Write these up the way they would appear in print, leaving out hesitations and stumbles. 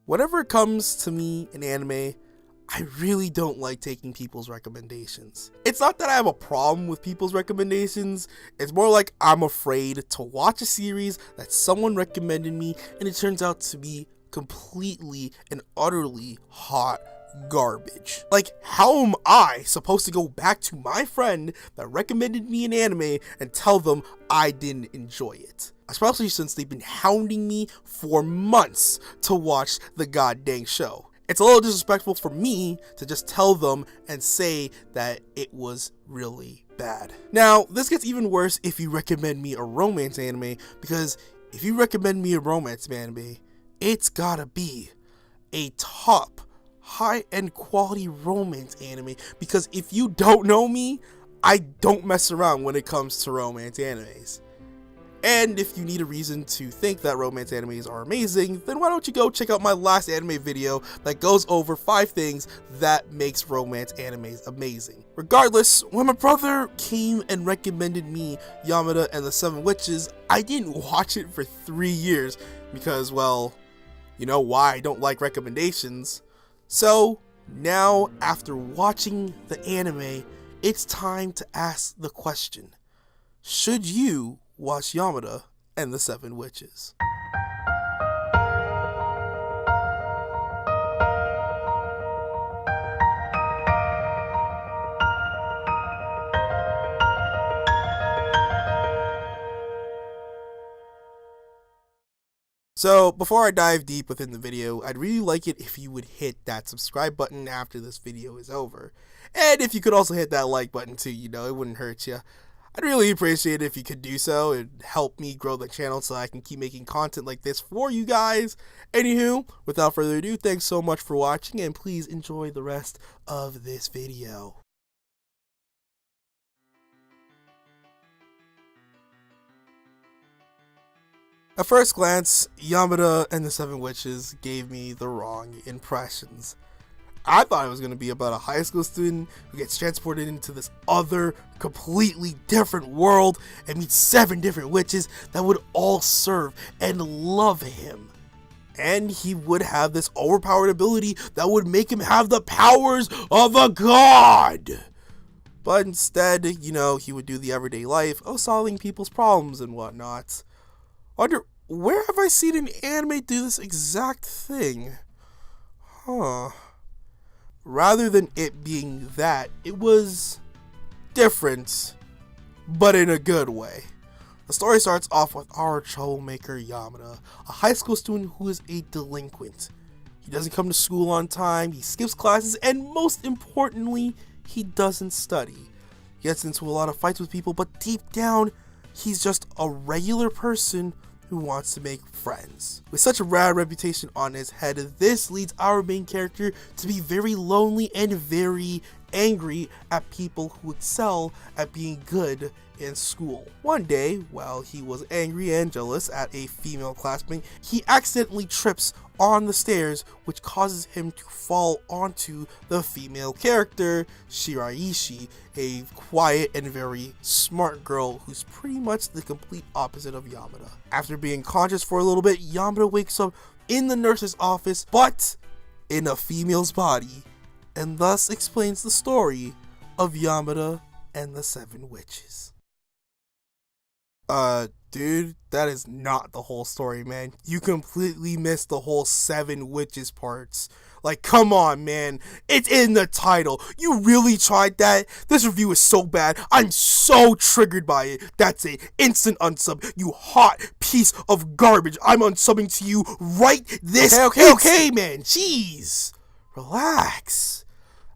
Whenever it comes to me in anime, I really don't like taking people's recommendations. It's not that I have a problem with people's recommendations, it's more like I'm afraid to watch a series that someone recommended me and it turns out to be completely and utterly hot garbage. Like, how am I supposed to go back to my friend that recommended me an anime and tell them I didn't enjoy it? Especially since they've been hounding me for months to watch the goddamn show. It's a little disrespectful for me to just tell them and say that it was really bad. Now, this gets even worse if you recommend me a romance anime, because if you recommend me a romance anime, it's gotta be a top high-end quality romance anime, because if you don't know me, I don't mess around when it comes to romance animes. And if you need a reason to think that romance animes are amazing, then why don't you go check out my last anime video that goes over 5 things that makes romance animes amazing. Regardless, when my brother came and recommended me Yamada and the 7 Witches, I didn't watch it for 3 years because, well, you know why I don't like recommendations. So now, after watching the anime, it's time to ask the question: should you watch Yamada and the 7 Witches? So, before I dive deep within the video, I'd really like it if you would hit that subscribe button after this video is over. And if you could also hit that like button too, you know, it wouldn't hurt you. I'd really appreciate it if you could do so. It'd help me grow the channel so I can keep making content like this for you guys. Anywho, without further ado, thanks so much for watching, and please enjoy the rest of this video. At first glance, Yamada and the 7 Witches gave me the wrong impressions. I thought it was going to be about a high school student who gets transported into this other, completely different world and meets 7 different witches that would all serve and love him. And he would have this overpowered ability that would make him have the powers of a god. But instead, you know, he would do the everyday life of solving people's problems and whatnot. Wonder, where have I seen an anime do this exact thing? Rather than it being that, it was different, but in a good way. The story starts off with our troublemaker Yamada, a high school student who is a delinquent. He doesn't come to school on time, he skips classes, and most importantly, he doesn't study. He gets into a lot of fights with people, but deep down, he's just a regular person who wants to make friends. With such a rad reputation on his head, this leads our main character to be very lonely and very angry at people who excel at being good in school. One day, while he was angry and jealous at a female classmate, he accidentally trips on the stairs, which causes him to fall onto the female character, Shiraishi, a quiet and very smart girl who's pretty much the complete opposite of Yamada. After being conscious for a little bit, Yamada wakes up in the nurse's office, but in a female's body, and thus explains the story of Yamada and the 7 Witches. Dude, that is not the whole story, man. You completely missed the whole 7 Witches parts. Like, come on, man. It's in the title. You really tried that? This review is so bad. I'm so triggered by it. That's it. Instant unsub. You hot piece of garbage. I'm unsubbing to you right this Okay, man. Jeez. Relax.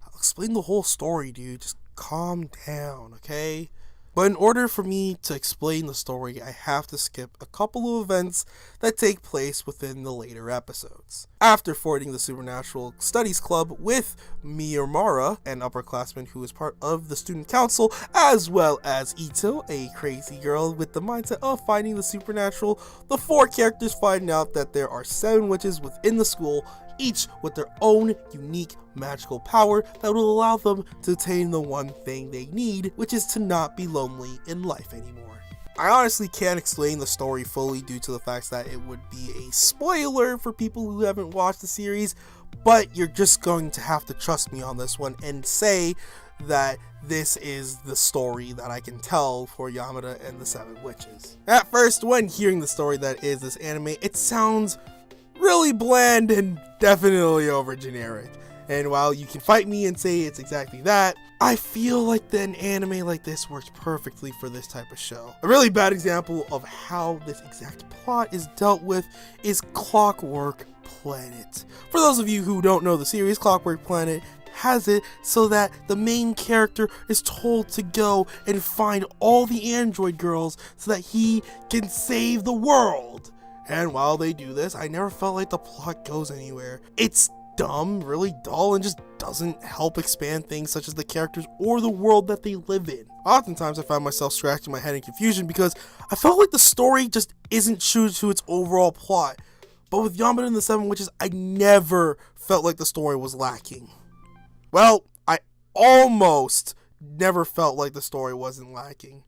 I'll explain the whole story, dude. Just calm down, okay? But in order for me to explain the story, I have to skip a couple of events that take place within the later episodes. After fording the Supernatural Studies Club with Miyamura, an upperclassman who is part of the student council, as well as Ito, a crazy girl with the mindset of finding the supernatural, the 4 characters find out that there are 7 witches within the school, each with their own unique magical power that will allow them to attain the one thing they need, which is to not be lonely in life anymore. I honestly can't explain the story fully due to the fact that it would be a spoiler for people who haven't watched the series, but you're just going to have to trust me on this one and say that this is the story that I can tell for Yamada and the Seven Witches. At first, when hearing the story that is this anime, it sounds really bland and definitely over generic. And while you can fight me and say it's exactly that, I feel like an anime like this works perfectly for this type of show. A really bad example of how this exact plot is dealt with is Clockwork Planet. For those of you who don't know the series, Clockwork Planet has it so that the main character is told to go and find all the android girls so that he can save the world. And while they do this, I never felt like the plot goes anywhere. It's dumb, really dull, and just doesn't help expand things such as the characters or the world that they live in. Oftentimes I find myself scratching my head in confusion because I felt like the story just isn't true to its overall plot. But with Yamada and the Seven Witches, I never felt like the story was lacking. Well, I almost never felt like the story wasn't lacking.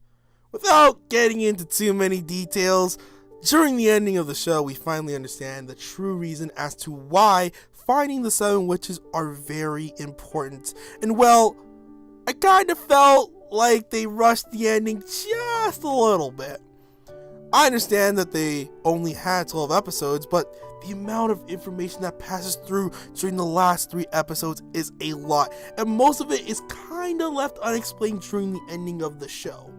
Without getting into too many details, during the ending of the show, we finally understand the true reason as to why finding the Seven Witches are very important. And well, I kind of felt like they rushed the ending just a little bit. I understand that they only had 12 episodes, but the amount of information that passes through during the last 3 episodes is a lot, and most of it is kind of left unexplained during the ending of the show.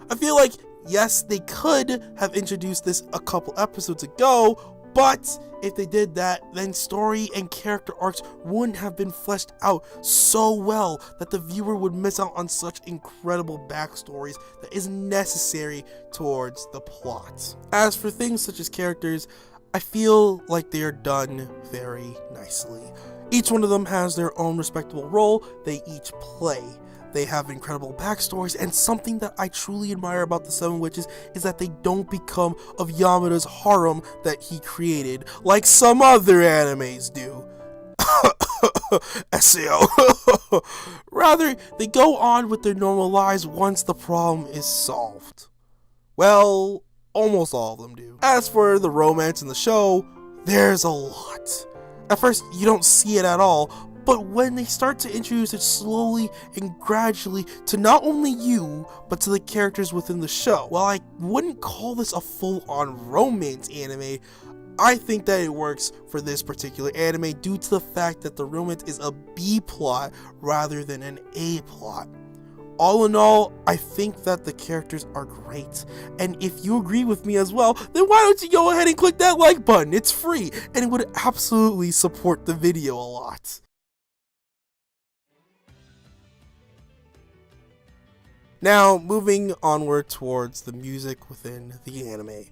I feel like, yes, they could have introduced this a couple episodes ago, but if they did that, then story and character arcs wouldn't have been fleshed out so well that the viewer would miss out on such incredible backstories that is necessary towards the plot. As for things such as characters, I feel like they are done very nicely. Each one of them has their own respectable role they each play. They have incredible backstories, and something that I truly admire about the Seven Witches is that they don't become of Yamada's harem that he created, like some other animes do. SEO. Rather, they go on with their normal lives once the problem is solved. Well, almost all of them do. As for the romance in the show, there's a lot. At first, you don't see it at all, but when they start to introduce it slowly and gradually to not only you, but to the characters within the show. While I wouldn't call this a full-on romance anime, I think that it works for this particular anime due to the fact that the romance is a B plot rather than an A plot. All in all, I think that the characters are great, and if you agree with me as well, then why don't you go ahead and click that like button? It's free, and it would absolutely support the video a lot. Now, moving onward towards the music within the anime,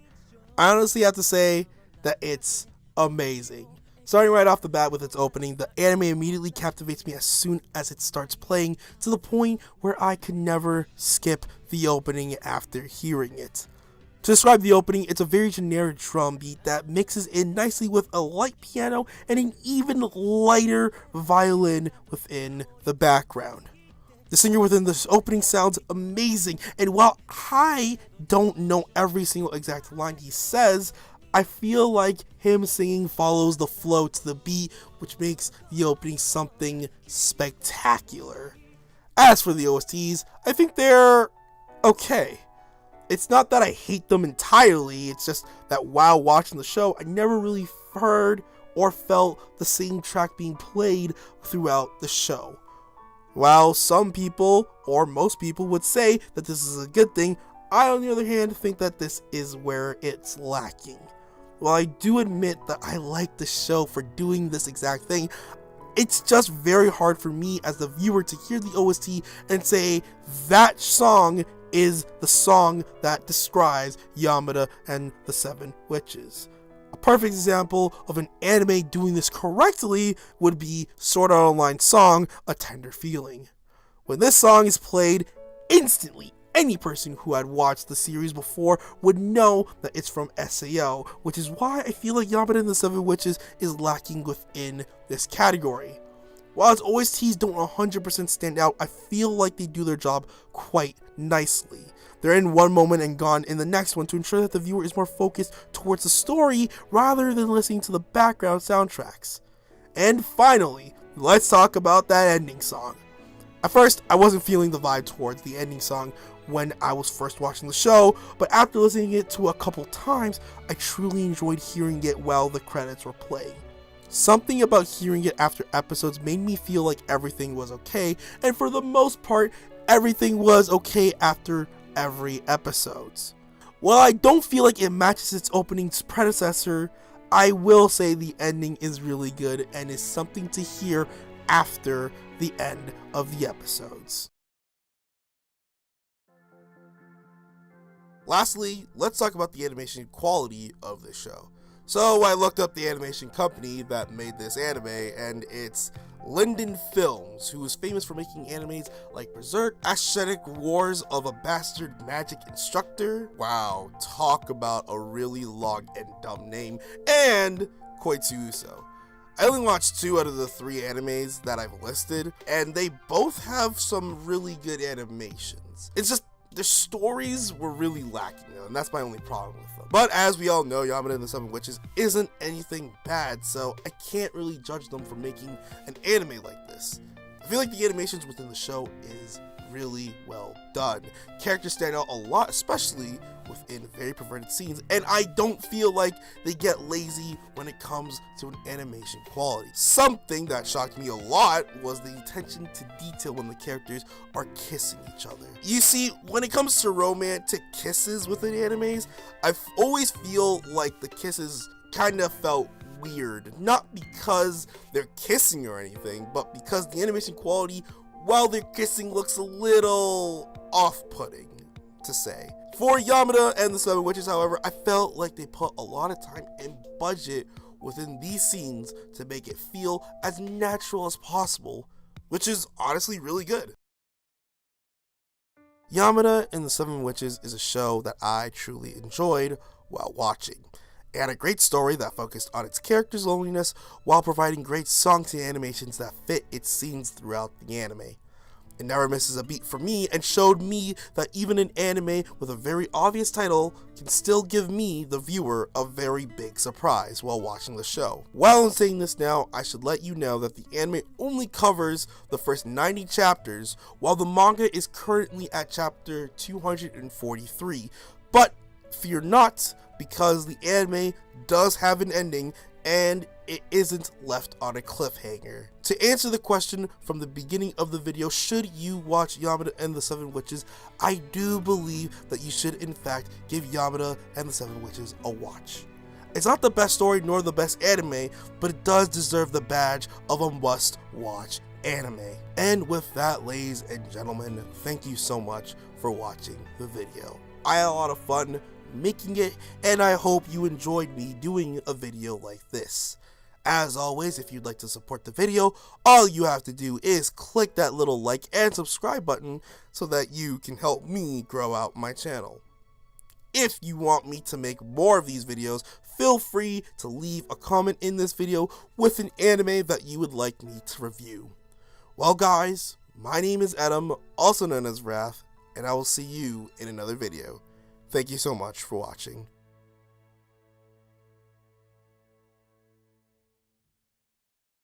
I honestly have to say that it's amazing. Starting right off the bat with its opening, the anime immediately captivates me as soon as it starts playing, to the point where I could never skip the opening after hearing it. To describe the opening, it's a very generic drum beat that mixes in nicely with a light piano and an even lighter violin within the background. The singer within this opening sounds amazing, and while I don't know every single exact line he says, I feel like him singing follows the flow to the beat, which makes the opening something spectacular. As for the OSTs, I think they're okay. It's not that I hate them entirely, it's just that while watching the show, I never really heard or felt the same track being played throughout the show. While some people, or most people, would say that this is a good thing, I, on the other hand, think that this is where it's lacking. While I do admit that I like the show for doing this exact thing, it's just very hard for me as the viewer to hear the OST and say that song is the song that describes Yamada and the Seven Witches. A perfect example of an anime doing this correctly would be Sword Art Online's song, A Tender Feeling. When this song is played, instantly, any person who had watched the series before would know that it's from SAO, which is why I feel like Yamada and the Seven Witches is lacking within this category. While its OSTs don't 100% stand out, I feel like they do their job quite nicely. They're in one moment and gone in the next one to ensure that the viewer is more focused towards the story rather than listening to the background soundtracks. And finally, let's talk about that ending song. At first, I wasn't feeling the vibe towards the ending song when I was first watching the show, but after listening to it to a couple times, I truly enjoyed hearing it while the credits were playing. Something about hearing it after episodes made me feel like everything was okay, and for the most part, everything was okay after every episode. While I don't feel like it matches its opening's predecessor, I will say the ending is really good and is something to hear after the end of the episodes. Lastly, let's talk about the animation quality of this show. So I looked up the animation company that made this anime, and it's Linden Films, who is famous for making animes like Berserk, Aesthetic Wars of a Bastard Magic Instructor, wow, talk about a really long and dumb name, and Koitsuuso. I only watched 2 out of the 3 animes that I've listed, and they both have some really good animations. It's just their stories were really lacking, and that's my only problem with them. But as we all know, Yamada and the 7 Witches isn't anything bad, so I can't really judge them for making an anime like this. I feel like the animations within the show is really well done. Characters stand out a lot, especially within very perverted scenes, and I don't feel like they get lazy when it comes to an animation quality. Something that shocked me a lot was the attention to detail when the characters are kissing each other. You see, when it comes to romantic kisses within animes, I always feel like the kisses kind of felt weird, not because they're kissing or anything, but because the animation quality while they're kissing looks a little off-putting, to say. For Yamada and the 7 Witches, however, I felt like they put a lot of time and budget within these scenes to make it feel as natural as possible, which is honestly really good. Yamada and the 7 Witches is a show that I truly enjoyed while watching. It had a great story that focused on its characters' loneliness while providing great songs and animations that fit its scenes throughout the anime. It never misses a beat for me and showed me that even an anime with a very obvious title can still give me, the viewer, a very big surprise while watching the show. While I'm saying this now, I should let you know that the anime only covers the first 90 chapters, while the manga is currently at chapter 243. But fear not, because the anime does have an ending and it isn't left on a cliffhanger. To answer the question from the beginning of the video, should you watch Yamada and the 7 Witches, I do believe that you should in fact give Yamada and the 7 Witches a watch. It's not the best story nor the best anime, but it does deserve the badge of a must-watch anime. And with that, ladies and gentlemen, thank you so much for watching the video. I had a lot of fun making it, and I hope you enjoyed me doing a video like this. As always, if you'd like to support the video, all you have to do is click that little like and subscribe button so that you can help me grow out my channel. If you want me to make more of these videos, feel free to leave a comment in this video with an anime that you would like me to review. Well guys, my name is Adam, also known as Wrath, and I will see you in another video. Thank you so much for watching.